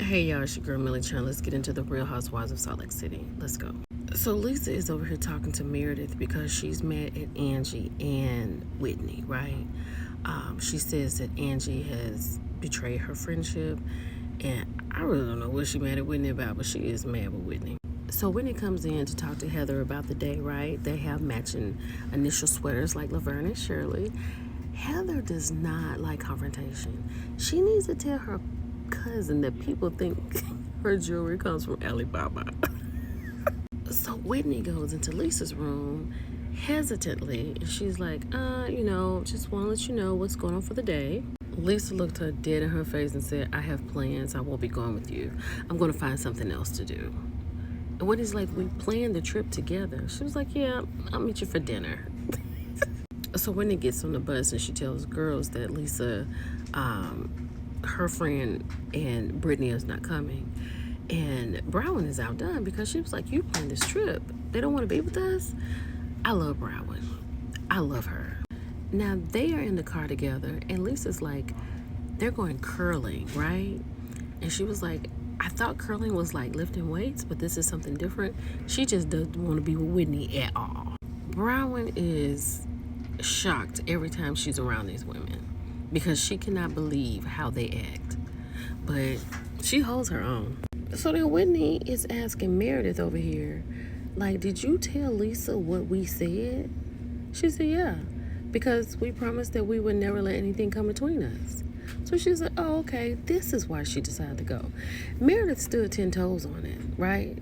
Hey y'all, it's your girl Millie Chan. Let's get into the Real Housewives of Salt Lake City. Let's go. So Lisa is over here talking to Meredith because she's mad at Angie and Whitney, right? She says that Angie has betrayed her friendship, and I really don't know what she's mad at Whitney about, but she is mad with Whitney. So Whitney comes in to talk to Heather about the day, right? They have matching initial sweaters like Laverne and Shirley. Heather does not like confrontation. She needs to tell her cousin that people think her jewelry comes from Alibaba. So Whitney goes into Lisa's room hesitantly, and she's like, just want to let you know what's going on for the day. Lisa looked her dead in her face and said, I have plans. I won't be going with you. I'm going to find something else to do. And Whitney's like, we planned the trip together. She was like, yeah, I'll meet you for dinner. So Whitney gets on the bus and she tells girls that Lisa, her friend and Brittany is not coming. And Browen is outdone because she was like, you planned this trip. They don't want to be with us? I love Browen. I love her. Now they are in the car together and Lisa's like, they're going curling, right? And she was like, I thought curling was like lifting weights, but this is something different. She just doesn't want to be with Whitney at all. Browen is shocked every time she's around these women because she cannot believe how they act. But she holds her own. So then Whitney is asking Meredith over here, like, did you tell Lisa what we said? She said, yeah, because we promised that we would never let anything come between us. So she's like, oh, okay, this is why she decided to go. Meredith stood 10 toes on it, right?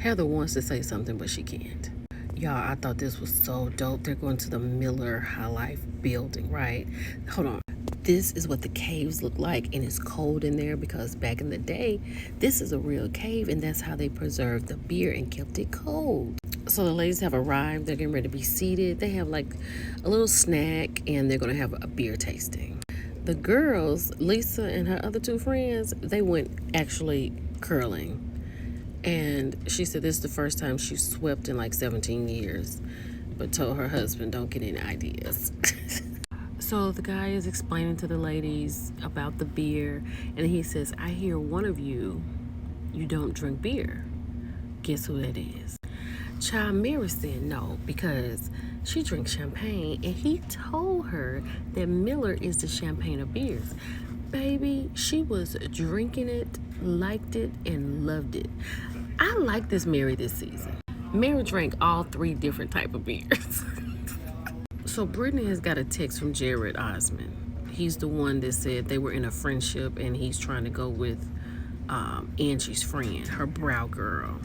Heather wants to say something, but she can't. Y'all, I thought this was so dope. They're going to the Miller High Life building, right? Hold on. This is what the caves look like, and it's cold in there because back in the day, this is a real cave, and that's how they preserved the beer and kept it cold. So the ladies have arrived. They're getting ready to be seated. They have like a little snack, and they're going to have a beer tasting. The girls, Lisa and her other two friends, they went actually curling. And she said this is the first time she swept in like 17 years, but told her husband, don't get any ideas. So the guy is explaining to the ladies about the beer, and he says, I hear one of you don't drink beer. Guess who that is? Child Mary said no, because she drinks champagne, and he told her that Miller is the champagne of beers. Baby, she was drinking it, liked it, and loved it. I like this Mary this season. Mary drank all 3 different type of beers. So Brittany has got a text from Jared Osmond. He's the one that said they were in a friendship and he's trying to go with Angie's friend, her brow girl.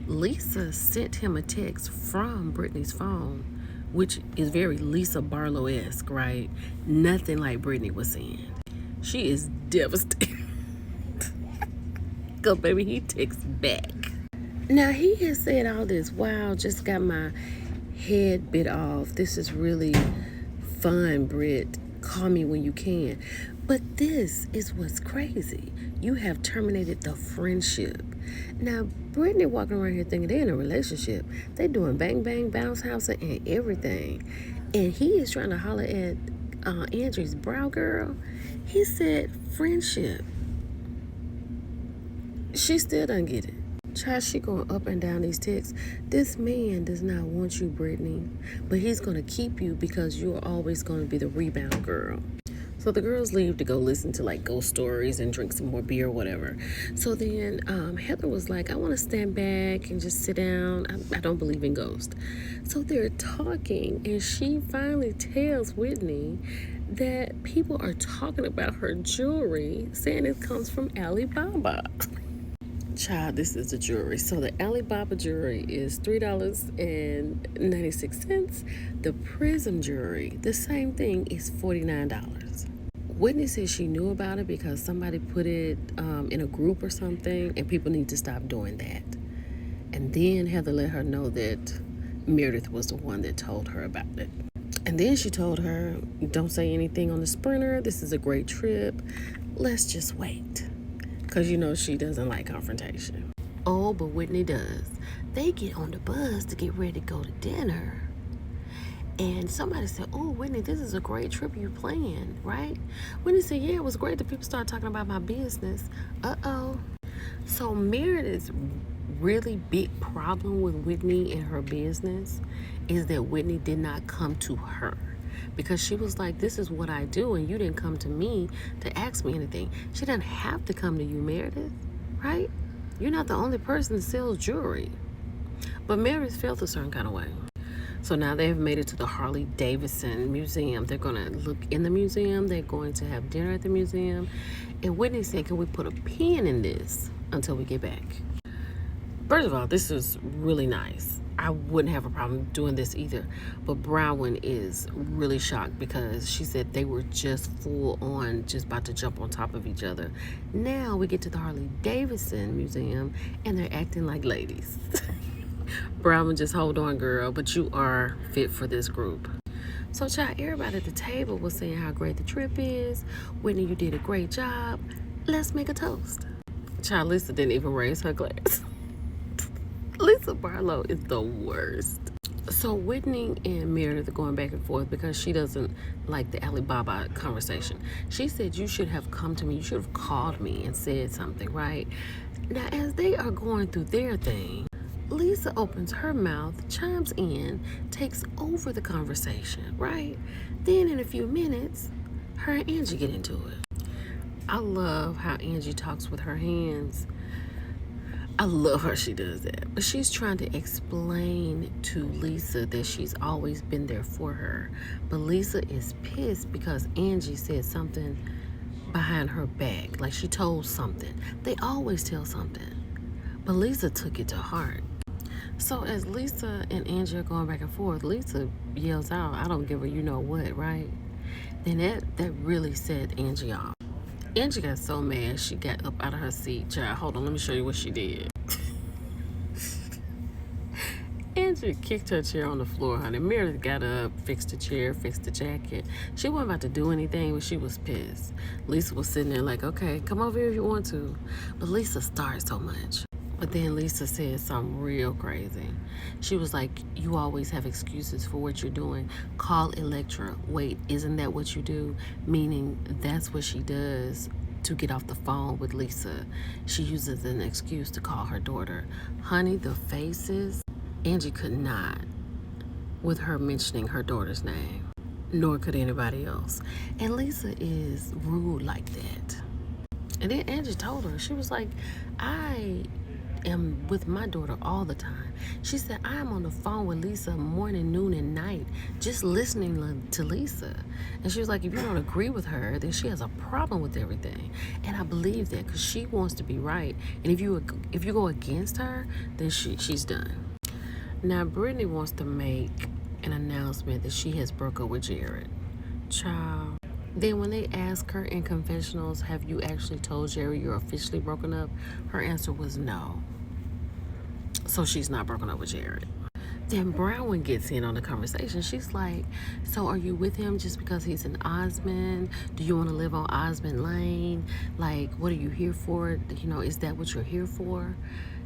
Lisa sent him a text from Brittany's phone, which is very Lisa Barlow-esque, right? Nothing like Brittany was saying. She is devastated. Go, baby, he texts back. Now, he has said all this, wow, just got my head bit off. This is really fun, Britt. Call me when you can. But this is what's crazy. You have terminated the friendship. Now, Brittany walking around here thinking they're in a relationship. They're doing bang bang, bounce house, and everything. And he is trying to holler at Andrew's brow girl. He said friendship. She still doesn't get it. Child, she going up and down these texts. This man does not want you, Brittany, but he's going to keep you because you're always going to be the rebound girl. So the girls leave to go listen to like ghost stories and drink some more beer or whatever. So then Heather was like, I want to stand back and just sit down. I don't believe in ghosts. So they're talking, and she finally tells Whitney that people are talking about her jewelry, saying it comes from Alibaba. Child, this is the jewelry. So the Alibaba jewelry is $3.96. The Prism jewelry, the same thing, is $49. Whitney says she knew about it because somebody put it in a group or something, and people need to stop doing that. And then Heather let her know that Meredith was the one that told her about it. And then she told her, don't say anything on the Sprinter. This is a great trip. Let's just wait. Because you know she doesn't like confrontation. Oh, but Whitney does. They get on the bus to get ready to go to dinner. And somebody said, "Oh, Whitney, this is a great trip you planned, right?" Whitney said, "Yeah, it was great that people started talking about my business." Uh-oh. So Meredith's really big problem with Whitney and her business is that Whitney did not come to her. Because she was like, "This is what I do, and you didn't come to me to ask me anything." She doesn't have to come to you, Meredith, right? You're not the only person that sells jewelry. But Meredith felt a certain kind of way. So now they've made it to the Harley Davidson Museum. They're going to look in the museum. They're going to have dinner at the museum. And Whitney said, "Can we put a pin in this until we get back?" First of all, this is really nice. I wouldn't have a problem doing this either. But Brown is really shocked because she said they were just full on, just about to jump on top of each other. Now we get to the Harley Davidson Museum and they're acting like ladies. Brown, just hold on, girl, but you are fit for this group. So, child, everybody at the table was saying how great the trip is. Whitney, you did a great job. Let's make a toast. Child, Lisa didn't even raise her glass. Lisa Barlow is the worst. So Whitney and Meredith are going back and forth because she doesn't like the Alibaba conversation. She said, "You should have come to me. You should have called me and said something," right? Now, as they are going through their thing, Lisa opens her mouth, chimes in, takes over the conversation, right? Then in a few minutes, her and Angie get into it. I love how Angie talks with her hands. I love how she does that. But she's trying to explain to Lisa that she's always been there for her. But Lisa is pissed because Angie said something behind her back. Like she told something. They always tell something. But Lisa took it to heart. So as Lisa and Angie are going back and forth, Lisa yells out, "I don't give a you know what," right? Then that really set Angie off. Angie got so mad she got up out of her seat. Child, hold on, let me show you what she did. Angie kicked her chair on the floor, honey. Meredith got up, fixed the chair, fixed the jacket. She wasn't about to do anything, but she was pissed. Lisa was sitting there like, "Okay, come over here if you want to." But Lisa started so much. But then Lisa said something real crazy. She was like, "You always have excuses for what you're doing. Call Electra. Wait, isn't that what you do?" Meaning that's what she does to get off the phone with Lisa. She uses an excuse to call her daughter. Honey, the faces, Angie could not with her mentioning her daughter's name, nor could anybody else. And Lisa is rude like that. And then Angie told her, she was like, "I am with my daughter all the time." She said, "I am on the phone with Lisa morning, noon, and night, just listening to Lisa." And she was like, "If you don't agree with her, then she has a problem with everything." And I believe that because she wants to be right. And if you go against her, then she's done. Now, Brittany wants to make an announcement that she has broke up with Jared. Child. Then when they ask her in confessionals, "Have you actually told Jerry you're officially broken up?" her answer was no. So she's not broken up with Jared. Then Brown gets in on the conversation. She's like, "So are you with him just because he's in Osmond? Do you want to live on Osmond Lane? Like, what are you here for? You know, is that what you're here for?"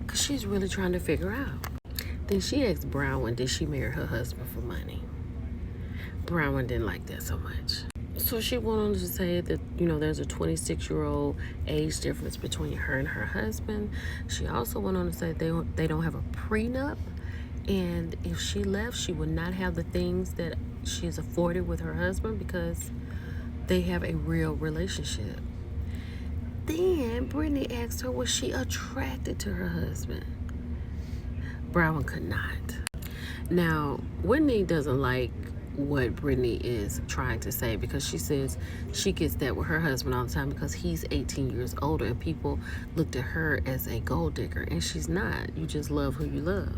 Because she's really trying to figure out. Then she asked Brown, did she marry her husband for money? Brown didn't like that so much. So she went on to say that, you know, there's a 26-year-old age difference between her and her husband. She also went on to say they don't have a prenup. And if she left, she would not have the things that she's afforded with her husband because they have a real relationship. Then Brittany asked her, was she attracted to her husband? Brown could not. Now, Whitney doesn't like what Brittany is trying to say because she says she gets that with her husband all the time because he's 18 years older and people looked at her as a gold digger, and she's not. You just love who you love.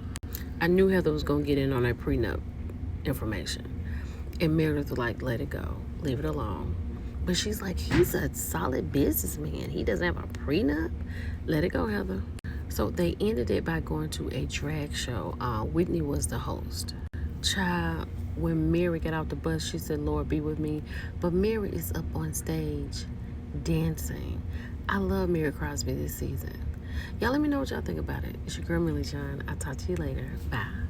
I knew Heather was going to get in on that prenup information. And Meredith was like, let it go. Leave it alone. But she's like, he's a solid businessman. He doesn't have a prenup. Let it go, Heather. So they ended it by going to a drag show. Whitney was the host. Child, when Mary got out the bus, she said, Lord be with me. But Mary is up on stage dancing. I love Mary Crosby this season. Y'all let me know what y'all think about it. It's your girl, Millie John. I'll talk to you later. Bye.